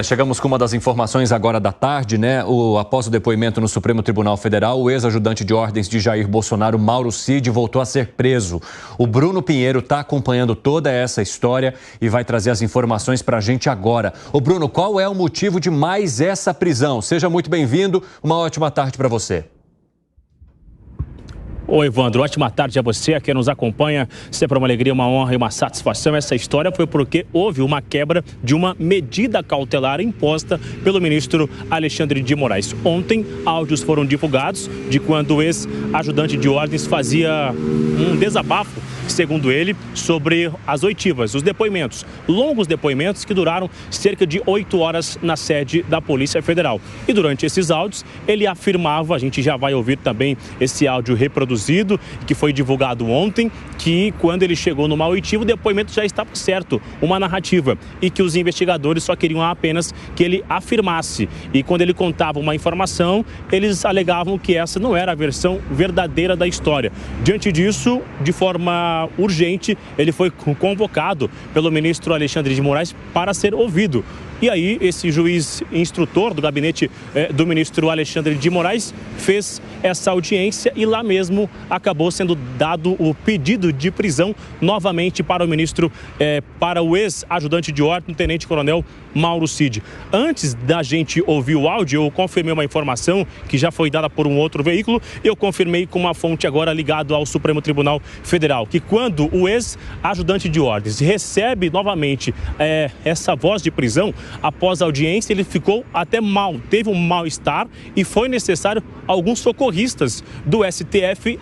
Chegamos com uma das informações agora da tarde, né? Após o depoimento no Supremo Tribunal Federal, o ex-ajudante de ordens de Jair Bolsonaro, Mauro Cid, voltou a ser preso. O Bruno Pinheiro está acompanhando toda essa história e vai trazer as informações para a gente agora. Ô Bruno, qual é o motivo de mais essa prisão? Seja muito bem-vindo, uma ótima tarde para você. Oi, Evandro, ótima tarde a você, a quem nos acompanha. Sempre uma alegria, uma honra e uma satisfação. Essa história foi porque houve uma quebra de uma medida cautelar imposta pelo ministro Alexandre de Moraes. Ontem, áudios foram divulgados de quando o ex-ajudante de ordens fazia um desabafo, segundo ele, sobre as oitivas, os depoimentos, longos depoimentos que duraram cerca de 8 horas na sede da Polícia Federal. E durante esses áudios, ele afirmava, a gente já vai ouvir também esse áudio reproduzido, que foi divulgado ontem, que quando ele chegou numa oitiva, o depoimento já estava certo, uma narrativa, e que os investigadores só queriam apenas que ele afirmasse. E quando ele contava uma informação, eles alegavam que essa não era a versão verdadeira da história. Diante disso, de forma urgente, ele foi convocado pelo ministro Alexandre de Moraes para ser ouvido. E aí, esse juiz instrutor do gabinete do ministro Alexandre de Moraes fez essa audiência e lá mesmo acabou sendo dado o pedido de prisão novamente para o ministro, para o ex-ajudante de ordem, o tenente-coronel Mauro Cid. Antes da gente ouvir o áudio, eu confirmei uma informação que já foi dada por um outro veículo. Eu confirmei com uma fonte agora ligada ao Supremo Tribunal Federal, que quando o ex-ajudante de ordens recebe novamente essa voz de prisão, após a audiência, ele ficou até mal, teve um mal-estar e foi necessário alguns socorristas do STF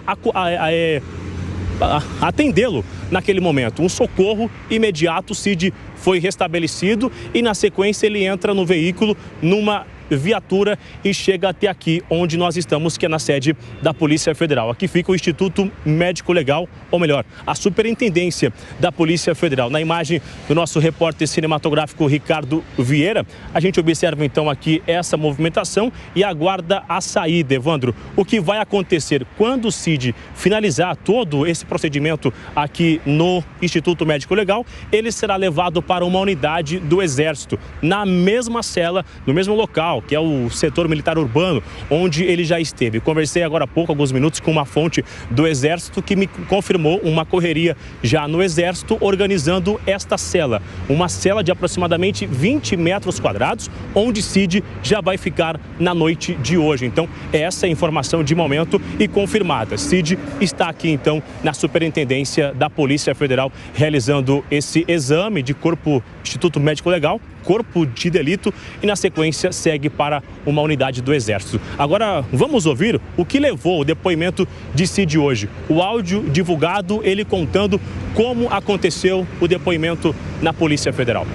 atendê-lo naquele momento. Um socorro imediato, Cid foi restabelecido e na sequência ele entra no veículo numa viatura e chega até aqui onde nós estamos, que é na sede da Polícia Federal. Aqui fica o Instituto Médico Legal, ou melhor, a Superintendência da Polícia Federal. Na imagem do nosso repórter cinematográfico Ricardo Vieira, a gente observa então aqui essa movimentação e aguarda a saída. Evandro, o que vai acontecer quando o Cid finalizar todo esse procedimento aqui no Instituto Médico Legal, ele será levado para uma unidade do Exército, na mesma cela, no mesmo local, que é o setor militar urbano, onde ele já esteve. Conversei agora há pouco, alguns minutos, com uma fonte do Exército que me confirmou uma correria já no Exército organizando esta cela. Uma cela de aproximadamente 20 metros quadrados, onde Cid já vai ficar na noite de hoje. Então, essa é a informação de momento e confirmada. Cid está aqui, então, na Superintendência da Polícia Federal, realizando esse exame de corpo, Instituto Médico Legal, corpo de delito, e na sequência segue para uma unidade do Exército. Agora vamos ouvir o que levou o depoimento de Cid hoje. O áudio divulgado, ele contando como aconteceu o depoimento na Polícia Federal.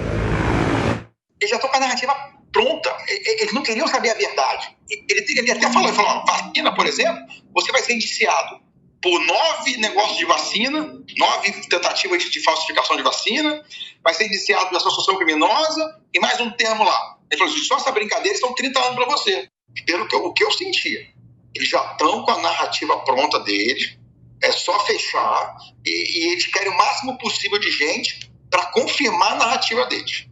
Eles já estão com a narrativa pronta. Eles não queriam saber a verdade. Ele até falou, vacina, por exemplo, você vai ser indiciado por 9 negócios de vacina, 9 tentativas de falsificação de vacina, vai ser indiciado por associação criminosa e mais um termo lá. Ele falou assim, só essa brincadeira são 30 anos para você. Pelo que eu sentia. Eles já estão com a narrativa pronta deles, é só fechar e eles querem o máximo possível de gente para confirmar a narrativa deles.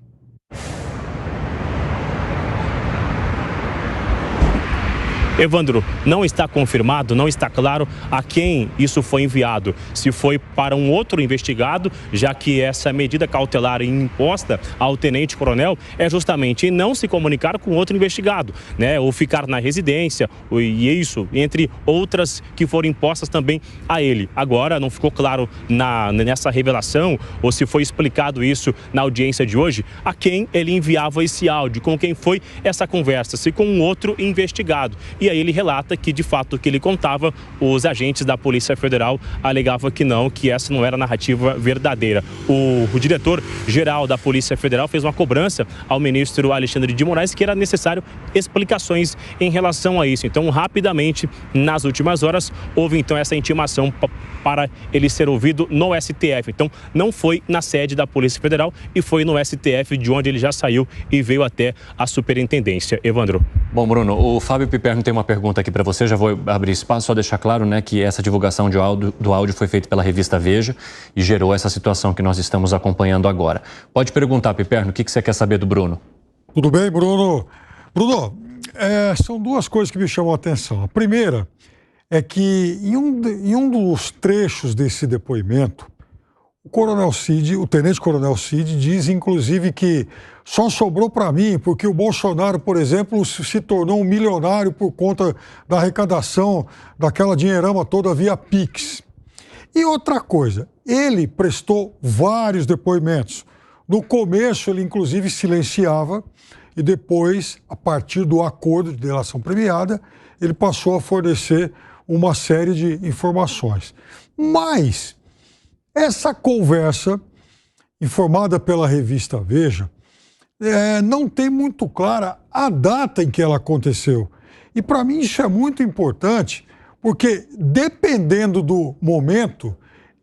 Evandro, não está confirmado, não está claro a quem isso foi enviado. Se foi para um outro investigado, já que essa medida cautelar imposta ao tenente-coronel é justamente não se comunicar com outro investigado, né? Ou ficar na residência, e isso, entre outras que foram impostas também a ele. Agora, não ficou claro nessa revelação, ou se foi explicado isso na audiência de hoje, a quem ele enviava esse áudio, com quem foi essa conversa, se com um outro investigado. E aí ele relata que, de fato, o que ele contava, os agentes da Polícia Federal alegavam que não, que essa não era a narrativa verdadeira. O diretor-geral da Polícia Federal fez uma cobrança ao ministro Alexandre de Moraes que era necessário explicações em relação a isso. Então, rapidamente, nas últimas horas, houve então essa intimação para ele ser ouvido no STF. Então, não foi na sede da Polícia Federal e foi no STF, de onde ele já saiu e veio até a Superintendência. Evandro. Bom, Bruno, o Fábio Piperno tem uma pergunta aqui para você, já vou abrir espaço, só deixar claro, né, que essa divulgação do áudio foi feita pela revista Veja e gerou essa situação que nós estamos acompanhando agora. Pode perguntar, Piperno, o que você quer saber do Bruno? Tudo bem, Bruno? Bruno, são duas coisas que me chamam a atenção. A primeira é que em um dos trechos desse depoimento, o tenente-coronel Cid diz, inclusive, que só sobrou para mim porque o Bolsonaro, por exemplo, se tornou um milionário por conta da arrecadação daquela dinheirama toda via Pix. E outra coisa, ele prestou vários depoimentos. No começo, ele inclusive silenciava e depois, a partir do acordo de delação premiada, ele passou a fornecer uma série de informações. Mas essa conversa, informada pela revista Veja, não tem muito clara a data em que ela aconteceu. E para mim isso é muito importante, porque dependendo do momento,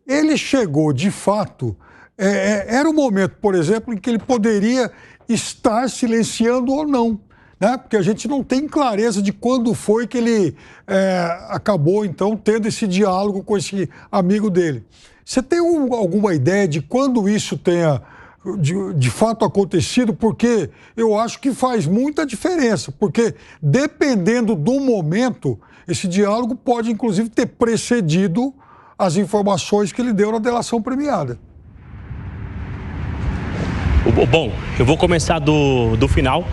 ele chegou de fato... era um momento, por exemplo, em que ele poderia estar silenciando ou não, né? Porque a gente não tem clareza de quando foi que ele acabou, então, tendo esse diálogo com esse amigo dele. Você tem alguma ideia de quando isso tenha de fato acontecido? Porque eu acho que faz muita diferença, porque dependendo do momento, esse diálogo pode, inclusive, ter precedido as informações que ele deu na delação premiada. Bom, eu vou começar do final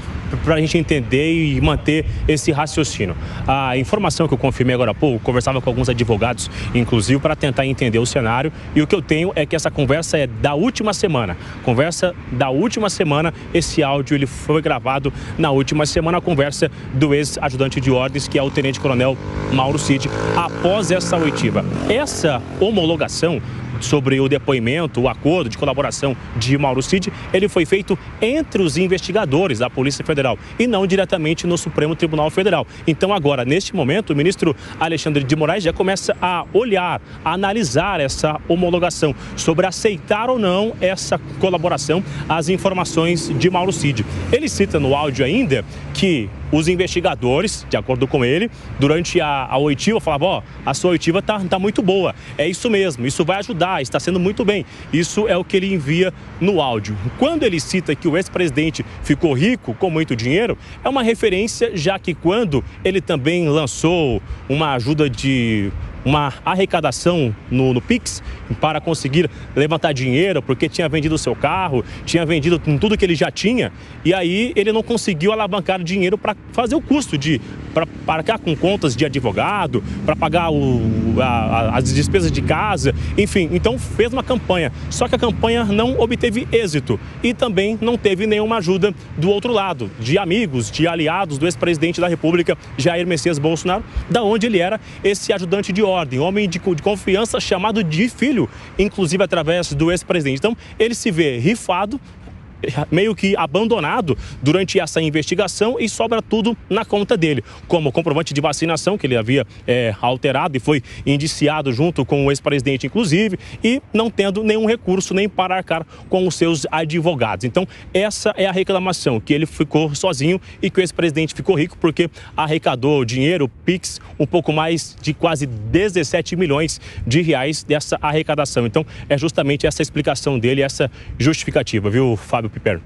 para a gente entender e manter esse raciocínio. A informação que eu confirmei agora há pouco, conversava com alguns advogados, inclusive, para tentar entender o cenário, e o que eu tenho é que essa conversa é da última semana. Conversa da última semana, esse áudio ele foi gravado na última semana, a conversa do ex-ajudante de ordens, que é o tenente-coronel Mauro Cid, após essa oitiva. Essa homologação sobre o depoimento, o acordo de colaboração de Mauro Cid, ele foi feito entre os investigadores da Polícia Federal e não diretamente no Supremo Tribunal Federal. Então agora, neste momento, o ministro Alexandre de Moraes já começa a olhar, a analisar essa homologação sobre aceitar ou não essa colaboração às informações de Mauro Cid. Ele cita no áudio ainda que os investigadores, de acordo com ele, durante a oitiva, falavam, a sua oitiva tá muito boa. É isso mesmo, isso vai ajudar, está sendo muito bem. Isso é o que ele envia no áudio. Quando ele cita que o ex-presidente ficou rico com muito dinheiro, é uma referência, já que quando ele também lançou uma ajuda de uma arrecadação no Pix para conseguir levantar dinheiro, porque tinha vendido o seu carro, tinha vendido tudo que ele já tinha, e aí ele não conseguiu alavancar dinheiro para fazer o custo para pagar com contas de advogado, para pagar as despesas de casa, enfim, então fez uma campanha, só que a campanha não obteve êxito e também não teve nenhuma ajuda do outro lado, de amigos, de aliados do ex-presidente da República, Jair Messias Bolsonaro, da onde ele era esse ajudante de ordem, homem de confiança chamado de filho, inclusive através do ex-presidente. Então, ele se vê rifado, meio que abandonado durante essa investigação e sobra tudo na conta dele, como comprovante de vacinação que ele havia alterado e foi indiciado junto com o ex-presidente, inclusive, e não tendo nenhum recurso nem para arcar com os seus advogados. Então, essa é a reclamação, que ele ficou sozinho e que o ex-presidente ficou rico porque arrecadou dinheiro, Pix, um pouco mais de quase 17 milhões de reais dessa arrecadação. Então, é justamente essa explicação dele, essa justificativa, viu, Fábio Piperno?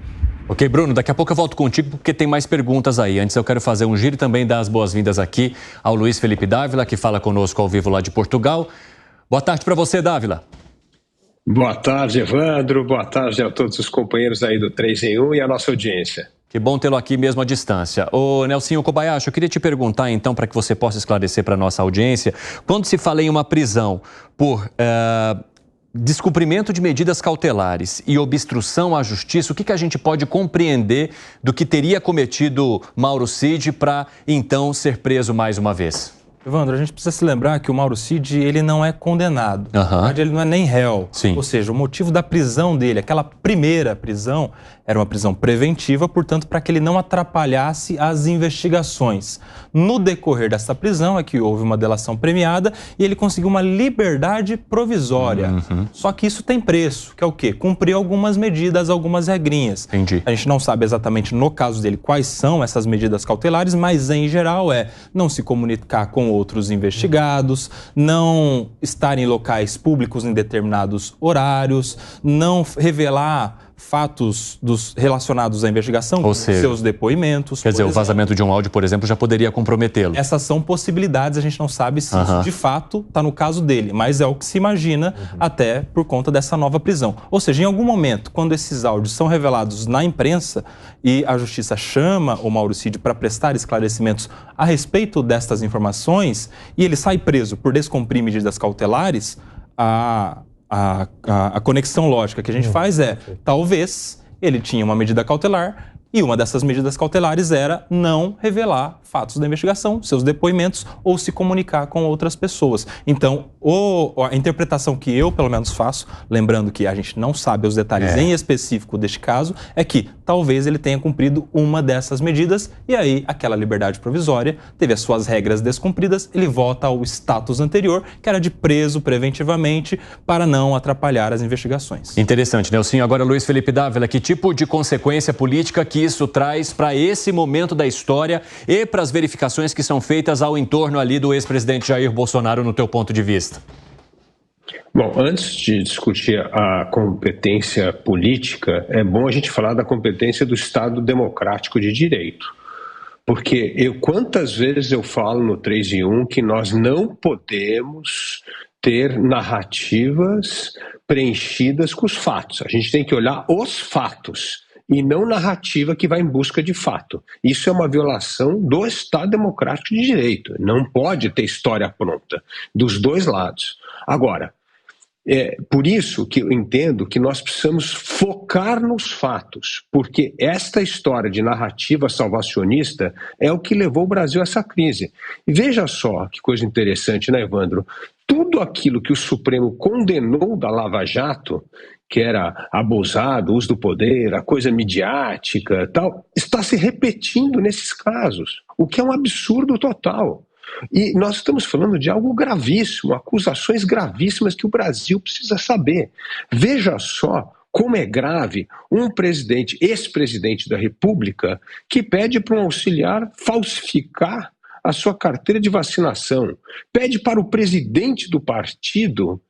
Ok, Bruno, daqui a pouco eu volto contigo porque tem mais perguntas aí. Antes eu quero fazer um giro e também dar as boas-vindas aqui ao Luiz Felipe Dávila, que fala conosco ao vivo lá de Portugal. Boa tarde para você, Dávila. Boa tarde, Evandro. Boa tarde a todos os companheiros aí do 3 em 1 e a nossa audiência. Que bom tê-lo aqui mesmo à distância. Ô, Nelsinho Kobayashi, eu queria te perguntar então, para que você possa esclarecer para a nossa audiência, quando se fala em uma prisão por descumprimento de medidas cautelares e obstrução à justiça, o que a gente pode compreender do que teria cometido Mauro Cid para então ser preso mais uma vez? Evandro, a gente precisa se lembrar que o Mauro Cid, ele não é condenado. Na verdade, ele não é nem réu. Sim. Ou seja, o motivo da prisão dele, aquela primeira prisão, era uma prisão preventiva, portanto, para que ele não atrapalhasse as investigações. No decorrer dessa prisão é que houve uma delação premiada e ele conseguiu uma liberdade provisória. Só que isso tem preço, que é o quê? Cumprir algumas medidas, algumas regrinhas. Entendi. A gente não sabe exatamente no caso dele quais são essas medidas cautelares, mas em geral não se comunicar com outros investigados, não estar em locais públicos em determinados horários, não revelar fatos relacionados à investigação, ou seja, seus depoimentos. Quer dizer, o vazamento de um áudio, por exemplo, já poderia comprometê-lo. Essas são possibilidades, a gente não sabe se isso de fato está no caso dele, mas é o que se imagina até por conta dessa nova prisão. Ou seja, em algum momento, quando esses áudios são revelados na imprensa e a justiça chama o Mauro Cid para prestar esclarecimentos a respeito destas informações e ele sai preso por descumprir medidas cautelares, a conexão lógica que a gente faz é, talvez ele tinha uma medida cautelar e uma dessas medidas cautelares era não revelar fatos da investigação, seus depoimentos ou se comunicar com outras pessoas. Então, a interpretação que eu, pelo menos, faço, lembrando que a gente não sabe os detalhes em específico deste caso, é que talvez ele tenha cumprido uma dessas medidas e aí aquela liberdade provisória teve as suas regras descumpridas, ele volta ao status anterior, que era de preso preventivamente para não atrapalhar as investigações. Interessante, Nelsinho. Agora, Luiz Felipe Dávila, que tipo de consequência política que isso traz para esse momento da história e para as verificações que são feitas ao entorno ali do ex-presidente Jair Bolsonaro, no teu ponto de vista? Bom, antes de discutir a competência política, é bom a gente falar da competência do Estado democrático de direito. Porque quantas vezes eu falo no 3 em 1 que nós não podemos ter narrativas preenchidas com os fatos. A gente tem que olhar os fatos e não narrativa que vai em busca de fato. Isso é uma violação do Estado democrático de direito. Não pode ter história pronta, dos dois lados. Agora, por isso que eu entendo que nós precisamos focar nos fatos, porque esta história de narrativa salvacionista é o que levou o Brasil a essa crise. E veja só que coisa interessante, né, Evandro? Tudo aquilo que o Supremo condenou da Lava Jato, que era abusado, uso do poder, a coisa midiática, tal, está se repetindo nesses casos, o que é um absurdo total. E nós estamos falando de algo gravíssimo, acusações gravíssimas que o Brasil precisa saber. Veja só como é grave um presidente, ex-presidente da República, que pede para um auxiliar falsificar a sua carteira de vacinação, pede para o presidente do partido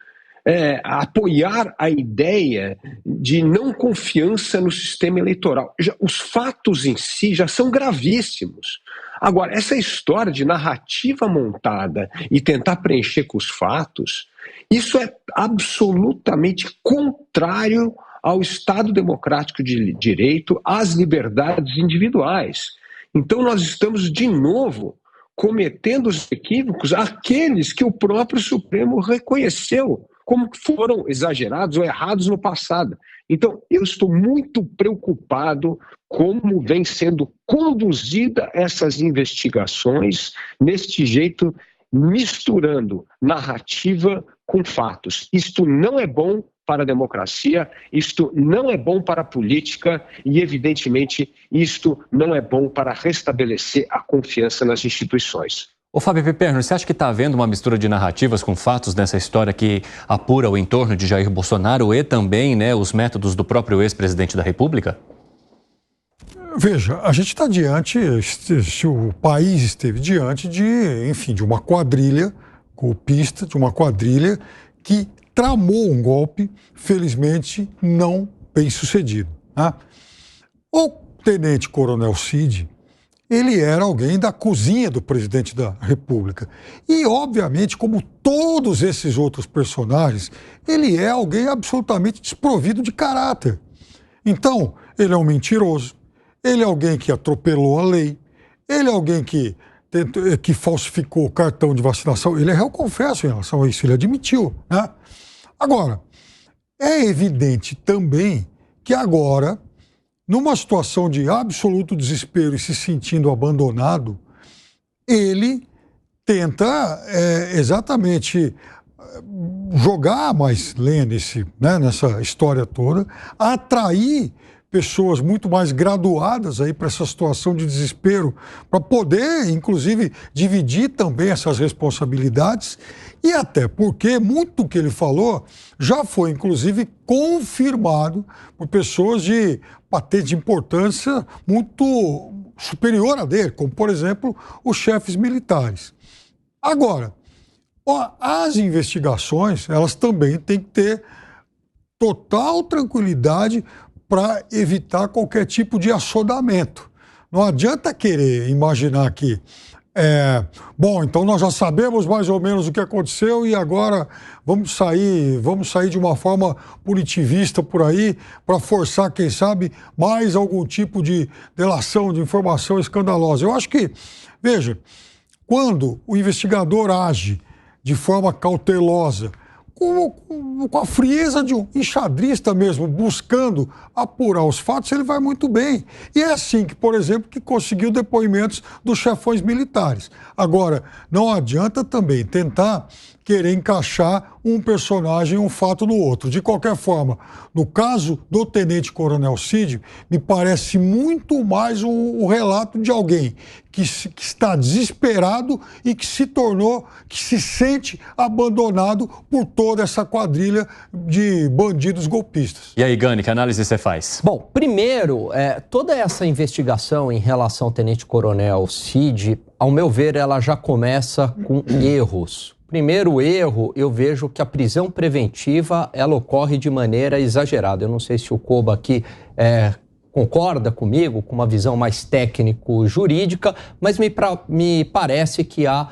apoiar a ideia de não confiança no sistema eleitoral. Os fatos em si já são gravíssimos. Agora, essa história de narrativa montada e tentar preencher com os fatos, isso é absolutamente contrário ao Estado democrático de direito, às liberdades individuais. Então nós estamos, de novo, cometendo os equívocos, aqueles que o próprio Supremo reconheceu como foram exagerados ou errados no passado. Então, eu estou muito preocupado como vem sendo conduzida essas investigações neste jeito, misturando narrativa com fatos. Isto não é bom para a democracia, isto não é bom para a política e, evidentemente, isto não é bom para restabelecer a confiança nas instituições. Ô Fábio Piperno, você acha que está havendo uma mistura de narrativas com fatos nessa história que apura o entorno de Jair Bolsonaro e também, né, os métodos do próprio ex-presidente da República? Veja, a gente está diante, se o país esteve diante de, enfim, de uma quadrilha golpista, de uma quadrilha que tramou um golpe, felizmente não bem sucedido. Né? O tenente-coronel Cid, ele era alguém da cozinha do presidente da República. E, obviamente, como todos esses outros personagens, ele é alguém absolutamente desprovido de caráter. Então, ele é um mentiroso, ele é alguém que atropelou a lei, ele é alguém que falsificou o cartão de vacinação. Ele é réu confesso em relação a isso, ele admitiu. Né? Agora, é evidente também que agora, numa situação de absoluto desespero e se sentindo abandonado, ele tenta exatamente jogar mais lenha nessa história toda, atrair pessoas muito mais graduadas aí para essa situação de desespero, para poder, inclusive, dividir também essas responsabilidades, e até porque muito do que ele falou já foi, inclusive, confirmado por pessoas de patente de importância muito superior a dele, como, por exemplo, os chefes militares. Agora, as investigações, elas também têm que ter total tranquilidade para evitar qualquer tipo de assodamento. Não adianta querer imaginar que bom, então nós já sabemos mais ou menos o que aconteceu e agora vamos sair de uma forma punitivista por aí para forçar, quem sabe, mais algum tipo de delação, de informação escandalosa. Eu acho que, veja, quando o investigador age de forma cautelosa, com a frieza de um enxadrista mesmo, buscando apurar os fatos, ele vai muito bem. E é assim que, por exemplo, que conseguiu depoimentos dos chefões militares. Agora, não adianta também tentar querer encaixar um personagem, um fato no outro. De qualquer forma, no caso do Tenente Coronel Cid, me parece muito mais um relato de alguém que está desesperado e que se sente abandonado por toda essa quadrilha de bandidos golpistas. E aí, Gani, que análise você faz? Bom, primeiro, toda essa investigação em relação ao Tenente Coronel Cid, ao meu ver, ela já começa com erros. Primeiro erro, eu vejo que a prisão preventiva, ela ocorre de maneira exagerada. Eu não sei se o Koba aqui concorda comigo, com uma visão mais técnico-jurídica, mas me parece que há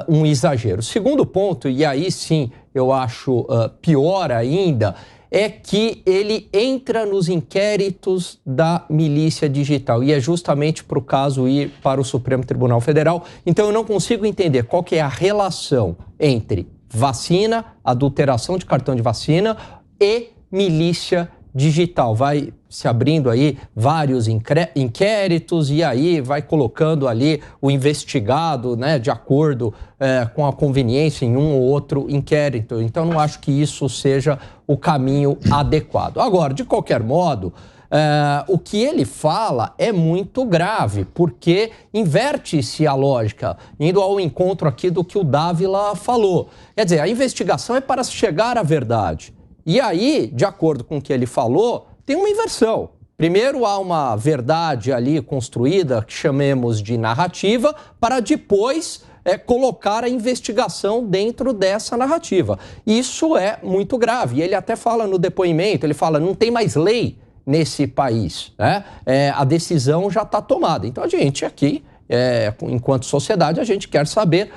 um exagero. Segundo ponto, e aí sim eu acho pior ainda, é que ele entra nos inquéritos da milícia digital e é justamente para o caso ir para o Supremo Tribunal Federal. Então eu não consigo entender qual que é a relação entre vacina, adulteração de cartão de vacina e milícia digital. Vai se abrindo aí vários inquéritos e aí vai colocando ali o investigado, né, de acordo com a conveniência em um ou outro inquérito. Então não acho que isso seja o caminho adequado. Agora, de qualquer modo, o que ele fala é muito grave, porque inverte-se a lógica, indo ao encontro aqui do que o Dávila falou. Quer dizer, a investigação é para chegar à verdade. E aí, de acordo com o que ele falou, tem uma inversão. Primeiro há uma verdade ali construída, que chamemos de narrativa, para depois colocar a investigação dentro dessa narrativa. Isso é muito grave. E ele até fala no depoimento, ele fala, não tem mais lei nesse país, né? A decisão já está tomada. Então a gente aqui, enquanto sociedade, a gente quer saber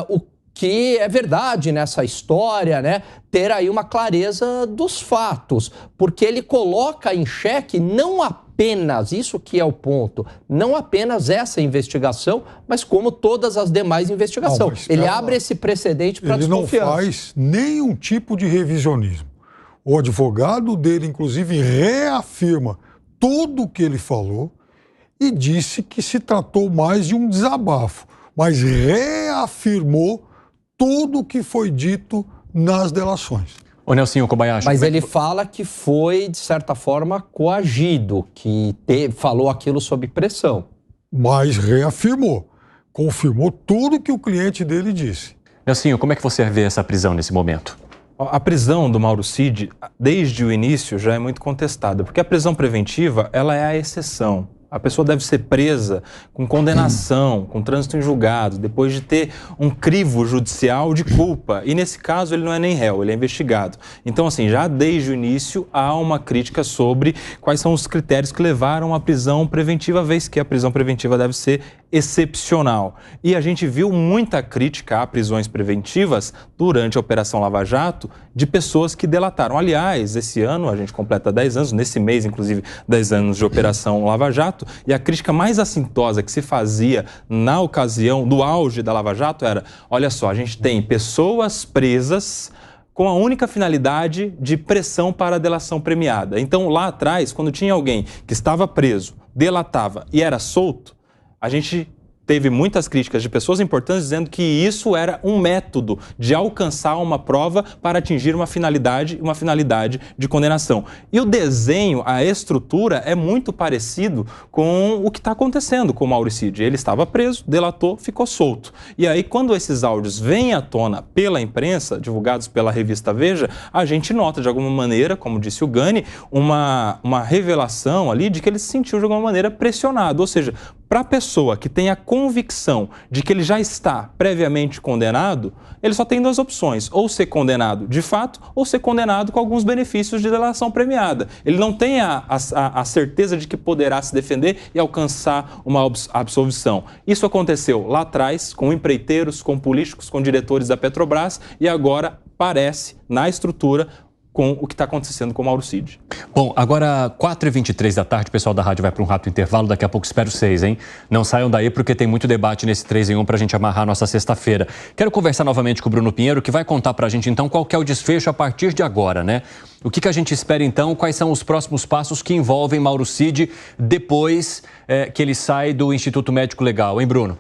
o que é verdade nessa história, né? Ter aí uma clareza dos fatos, porque ele coloca em xeque não apenas, isso que é o ponto, não apenas essa investigação, mas como todas as demais investigações. Ele abre esse precedente para desconfiança. Ele não faz nenhum tipo de revisionismo. O advogado dele, inclusive, reafirma tudo o que ele falou e disse que se tratou mais de um desabafo, mas reafirmou tudo o que foi dito nas delações. Ô Nelsinho Kobayashi... Mas ele fala que foi, de certa forma, coagido, que falou aquilo sob pressão. Mas reafirmou, confirmou tudo que o cliente dele disse. Nelsinho, como é que você vê essa prisão nesse momento? A prisão do Mauro Cid, desde o início, já é muito contestada, porque a prisão preventiva, ela é a exceção. A pessoa deve ser presa com condenação, com trânsito em julgado, depois de ter um crivo judicial de culpa. E nesse caso ele não é nem réu, ele é investigado. Então, assim, já desde o início há uma crítica sobre quais são os critérios que levaram à prisão preventiva, vez que a prisão preventiva deve ser excepcional. E a gente viu muita crítica a prisões preventivas durante a Operação Lava Jato de pessoas que delataram. Aliás, esse ano a gente completa 10 anos, nesse mês, inclusive, 10 anos de Operação Lava Jato, e a crítica mais assintosa que se fazia na ocasião do auge da Lava Jato era, olha só, a gente tem pessoas presas com a única finalidade de pressão para a delação premiada. Então, lá atrás, quando tinha alguém que estava preso, delatava e era solto, a gente teve muitas críticas de pessoas importantes dizendo que isso era um método de alcançar uma prova para atingir uma finalidade de condenação. E o desenho, a estrutura é muito parecido com o que está acontecendo com o Mauro Cid. Ele estava preso, delatou, ficou solto. E aí, quando esses áudios vêm à tona pela imprensa, divulgados pela revista Veja, a gente nota de alguma maneira, como disse o Gani, uma revelação ali de que ele se sentiu de alguma maneira pressionado. Ou seja, Para a pessoa que tem a convicção de que ele já está previamente condenado, ele só tem duas opções, ou ser condenado de fato, ou ser condenado com alguns benefícios de delação premiada. Ele não tem a certeza de que poderá se defender e alcançar uma absolvição. Isso aconteceu lá atrás com empreiteiros, com políticos, com diretores da Petrobras e agora parece, na estrutura, com o que está acontecendo com o Mauro Cid. Bom, agora 4h23 da tarde, o pessoal da rádio vai para um rápido intervalo, daqui a pouco espero vocês, hein? Não saiam daí porque tem muito debate nesse 3 em 1 para a gente amarrar a nossa sexta-feira. Quero conversar novamente com o Bruno Pinheiro, que vai contar para a gente então qual que é o desfecho a partir de agora, né? O que a gente espera então, quais são os próximos passos que envolvem Mauro Cid depois que ele sai do Instituto Médico Legal, hein, Bruno?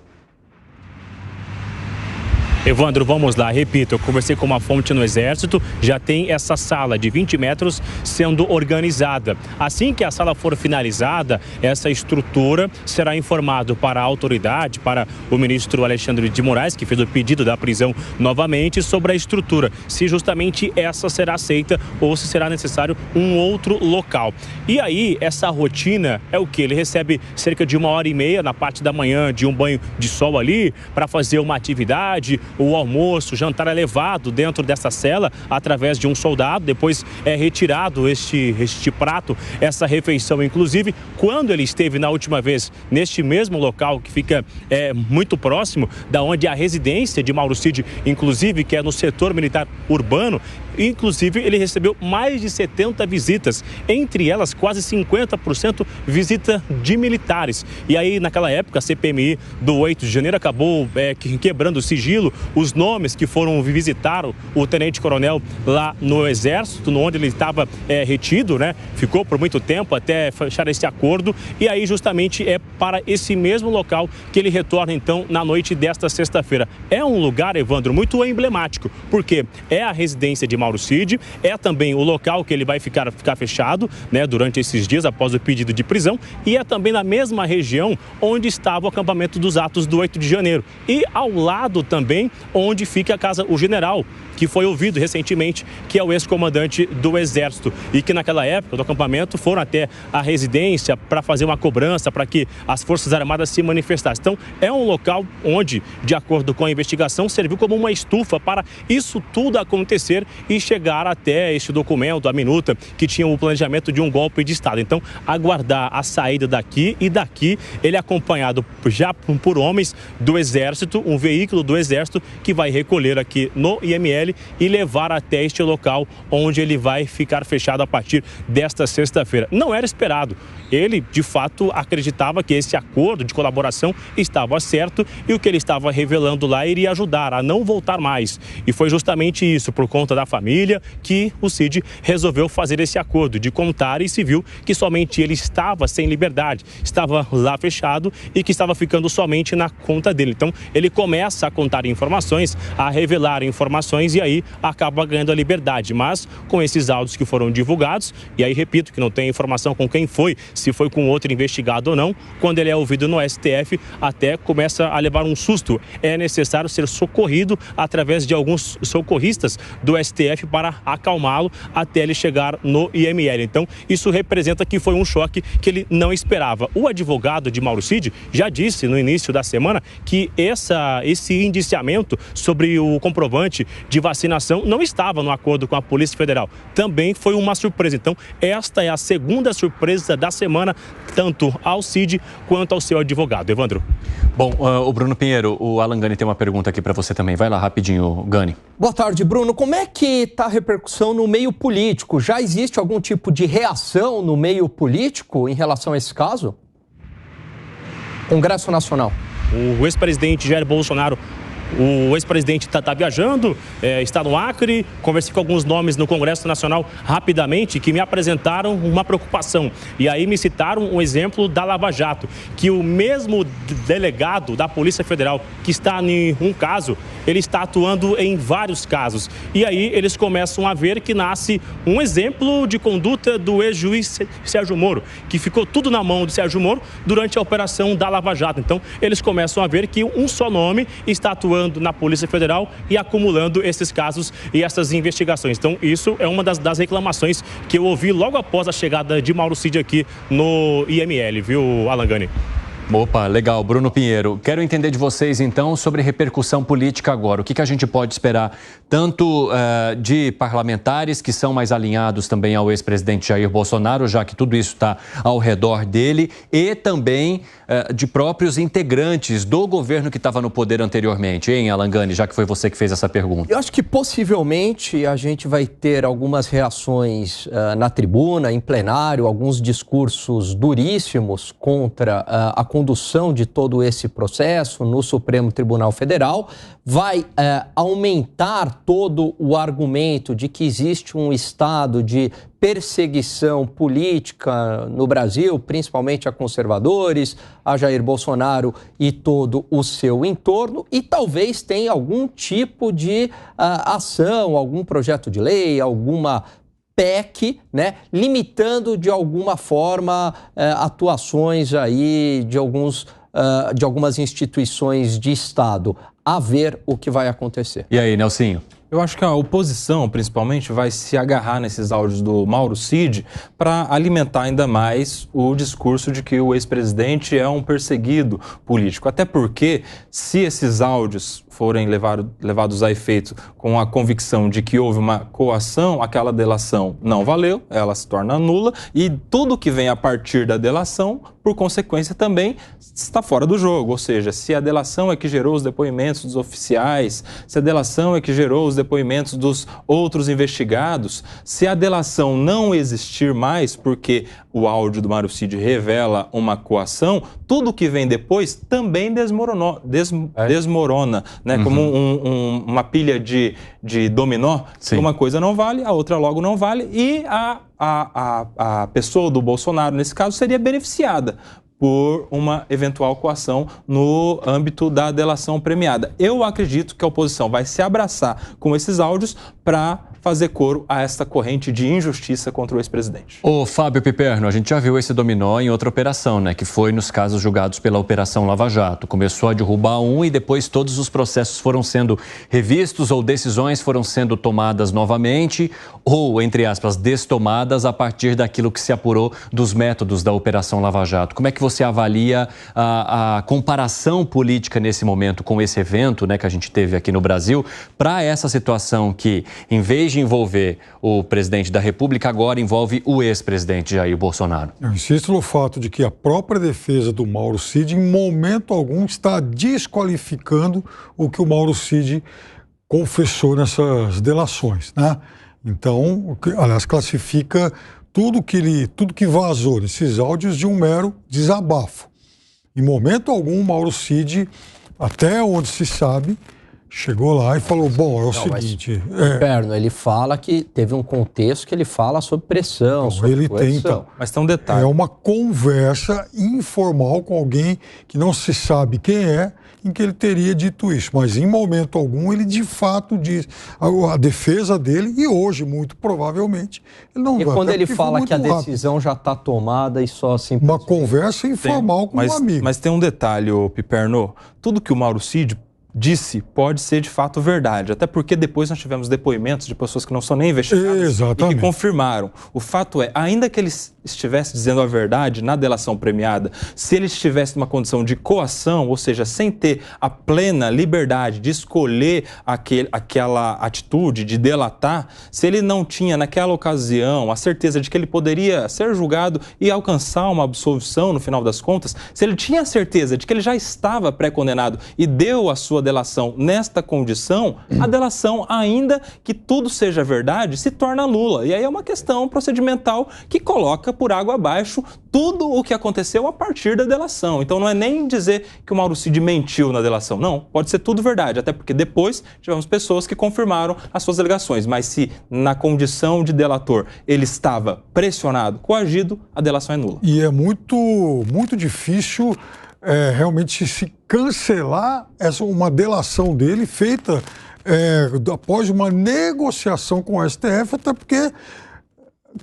Evandro, vamos lá, repito, eu conversei com uma fonte no Exército, já tem essa sala de 20 metros sendo organizada. Assim que a sala for finalizada, essa estrutura será informado para a autoridade, para o ministro Alexandre de Moraes, que fez o pedido da prisão novamente, sobre a estrutura, se justamente essa será aceita ou se será necessário um outro local. E aí, essa rotina é o que? Ele recebe cerca de 1h30 na parte da manhã de um banho de sol ali, para fazer uma atividade. O almoço, o jantar é levado dentro dessa cela através de um soldado, depois é retirado este prato, essa refeição. Inclusive, quando ele esteve na última vez neste mesmo local, que fica muito próximo da onde é a residência de Mauro Cid, inclusive, que é no setor militar urbano, inclusive ele recebeu mais de 70 visitas, entre elas quase 50% visita de militares. E aí, naquela época, a CPMI do 8 de janeiro acabou quebrando o sigilo, os nomes que foram visitar o tenente-coronel lá no Exército, onde ele estava retido, né? Ficou por muito tempo até fechar esse acordo, e aí justamente é para esse mesmo local que ele retorna então na noite desta sexta-feira. É um lugar, Evandro, muito emblemático, porque é a residência de Mauro Cid, é também o local que ele vai ficar fechado, né, durante esses dias após o pedido de prisão, e é também na mesma região onde estava o acampamento dos atos do 8 de janeiro. E ao lado também onde fica a casa, o general, que foi ouvido recentemente, que é o ex-comandante do Exército, e que naquela época do acampamento foram até a residência para fazer uma cobrança para que as Forças Armadas se manifestassem. Então, é um local onde, de acordo com a investigação, serviu como uma estufa para isso tudo acontecer e chegar até este documento, a minuta, que tinha o planejamento de um golpe de Estado. Então, aguardar a saída daqui, e daqui ele é acompanhado já por homens do Exército, um veículo do Exército que vai recolher aqui no IML e levar até este local onde ele vai ficar fechado a partir desta sexta-feira. Não era esperado. Ele, de fato, acreditava que esse acordo de colaboração estava certo e o que ele estava revelando lá iria ajudar a não voltar mais. E foi justamente isso, por conta da família, que o Cid resolveu fazer esse acordo de contar, e se viu que somente ele estava sem liberdade, estava lá fechado e que estava ficando somente na conta dele. Então, ele começa a contar informações, a revelar informações, e aí acaba ganhando a liberdade. Mas com esses áudios que foram divulgados, e aí repito que não tem informação com quem foi, se foi com outro investigado ou não, quando ele é ouvido no STF, até começa a levar um susto. É necessário ser socorrido através de alguns socorristas do STF para acalmá-lo até ele chegar no IML. Então, isso representa que foi um choque que ele não esperava. O advogado de Mauro Cid já disse no início da semana que esse indiciamento sobre o comprovante de vacinação não estava no acordo com a Polícia Federal. Também foi uma surpresa. Então, esta é a segunda surpresa da semana, tanto ao Cid quanto ao seu advogado. Evandro. Bom, o Bruno Pinheiro, o Alan Gani tem uma pergunta aqui para você também. Vai lá rapidinho, Gani. Boa tarde, Bruno. Como é que está a repercussão no meio político? Já existe algum tipo de reação no meio político em relação a esse caso? Congresso Nacional. O ex-presidente Jair Bolsonaro, o ex-presidente está viajando, está no Acre. Conversei com alguns nomes no Congresso Nacional rapidamente que me apresentaram uma preocupação. E aí me citaram um exemplo da Lava Jato, que o mesmo delegado da Polícia Federal que está em um caso, ele está atuando em vários casos. E aí eles começam a ver que nasce um exemplo de conduta do ex-juiz Sérgio Moro, que ficou tudo na mão de Sérgio Moro durante a operação da Lava Jato. Então, eles começam a ver que um só nome está atuando na Polícia Federal e acumulando esses casos e essas investigações. Então, isso é uma das reclamações que eu ouvi logo após a chegada de Mauro Cid aqui no IML, viu, Alan Gani? Opa, legal. Bruno Pinheiro, quero entender de vocês, então, sobre repercussão política agora. O que a gente pode esperar, tanto de parlamentares que são mais alinhados também ao ex-presidente Jair Bolsonaro, já que tudo isso está ao redor dele, e também de próprios integrantes do governo que estava no poder anteriormente, hein, Alan Gani, já que foi você que fez essa pergunta. Eu acho que possivelmente a gente vai ter algumas reações na tribuna, em plenário, alguns discursos duríssimos contra a condução de todo esse processo no Supremo Tribunal Federal. Vai aumentar todo o argumento de que existe um estado de perseguição política no Brasil, principalmente a conservadores, a Jair Bolsonaro e todo o seu entorno, e talvez tenha algum tipo de ação, algum projeto de lei, alguma PEC, né, limitando de alguma forma atuações aí de algumas instituições de Estado. A ver o que vai acontecer. E aí, Nelsinho? Eu acho que a oposição, principalmente, vai se agarrar nesses áudios do Mauro Cid para alimentar ainda mais o discurso de que o ex-presidente é um perseguido político. Até porque, se esses áudios forem levados a efeito com a convicção de que houve uma coação, aquela delação não valeu, ela se torna nula e tudo que vem a partir da delação, por consequência, também está fora do jogo. Ou seja, se a delação é que gerou os depoimentos dos oficiais, se a delação é que gerou os depoimentos dos outros investigados, se a delação não existir mais, porque o áudio do Mauro Cid revela uma coação, tudo que vem depois também desmorona, né? Como uma pilha de dominó. Sim. Uma coisa não vale, a outra logo não vale, e a pessoa do Bolsonaro, nesse caso, seria beneficiada por uma eventual coação no âmbito da delação premiada. Eu acredito que a oposição vai se abraçar com esses áudios para fazer coro a esta corrente de injustiça contra o ex-presidente. Ô, Fábio Piperno, a gente já viu esse dominó em outra operação, né? Que foi nos casos julgados pela Operação Lava Jato. Começou a derrubar um e depois todos os processos foram sendo revistos ou decisões foram sendo tomadas novamente ou, entre aspas, destomadas a partir daquilo que se apurou dos métodos da Operação Lava Jato. Como é que você avalia a comparação política nesse momento com esse evento, né, que a gente teve aqui no Brasil, para essa situação que, em vez de envolver o presidente da República, agora envolve o ex-presidente Jair Bolsonaro? Eu insisto no fato de que a própria defesa do Mauro Cid, em momento algum, está desqualificando o que o Mauro Cid confessou nessas delações, né? Então, aliás, classifica tudo que vazou nesses áudios de um mero desabafo. Em momento algum, o Mauro Cid, até onde se sabe, chegou lá e falou, bom, é o seguinte... Perno, ele fala que teve um contexto que ele fala sobre pressão, sobre ele tem, então, mas tem um detalhe. É uma conversa informal com alguém que não se sabe quem é, em que ele teria dito isso. Mas em momento algum ele de fato diz a defesa dele, e hoje, muito provavelmente, ele não vai. E quando ele fala que a decisão já está tomada e só assim... Uma conversa informal com um amigo. Mas tem um detalhe, Piperno. Tudo que o Mauro Cid disse pode ser de fato verdade, até porque depois nós tivemos depoimentos de pessoas que não são nem investigadas e que confirmaram. O fato é, ainda que ele estivesse dizendo a verdade na delação premiada, se ele estivesse numa condição de coação, ou seja, sem ter a plena liberdade de escolher aquela atitude de delatar, se ele não tinha naquela ocasião a certeza de que ele poderia ser julgado e alcançar uma absolvição no final das contas, se ele tinha a certeza de que ele já estava pré-condenado e deu a sua delação nesta condição, a delação, ainda que tudo seja verdade, se torna nula. E aí é uma questão procedimental que coloca por água abaixo tudo o que aconteceu a partir da delação. Então não é nem dizer que o Mauro Cid mentiu na delação. Não, pode ser tudo verdade, até porque depois tivemos pessoas que confirmaram as suas alegações. Mas se na condição de delator ele estava pressionado, coagido, a delação é nula. E é muito difícil realmente se cancelar uma delação dele feita após uma negociação com o STF, até porque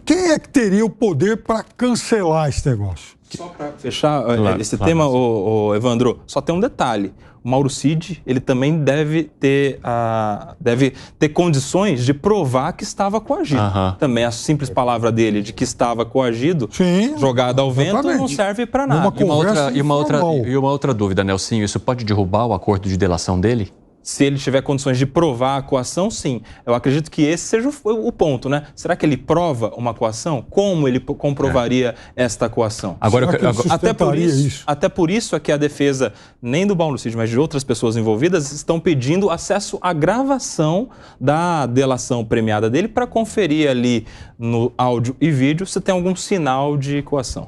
quem é que teria o poder para cancelar esse negócio? Só para fechar esse tema, Evandro, só tem um detalhe. O Mauro Cid, ele também deve ter condições de provar que estava coagido. Também a simples palavra dele de que estava coagido, jogada ao vento, não serve para nada. E uma outra dúvida, Nelsinho, isso pode derrubar o acordo de delação dele? Se ele tiver condições de provar a coação, sim. Eu acredito que esse seja o ponto, né? Será que ele prova uma coação? Como ele comprovaria esta coação? Até por isso é que a defesa, nem do Mauro Cid, mas de outras pessoas envolvidas, estão pedindo acesso à gravação da delação premiada dele para conferir ali no áudio e vídeo se tem algum sinal de coação.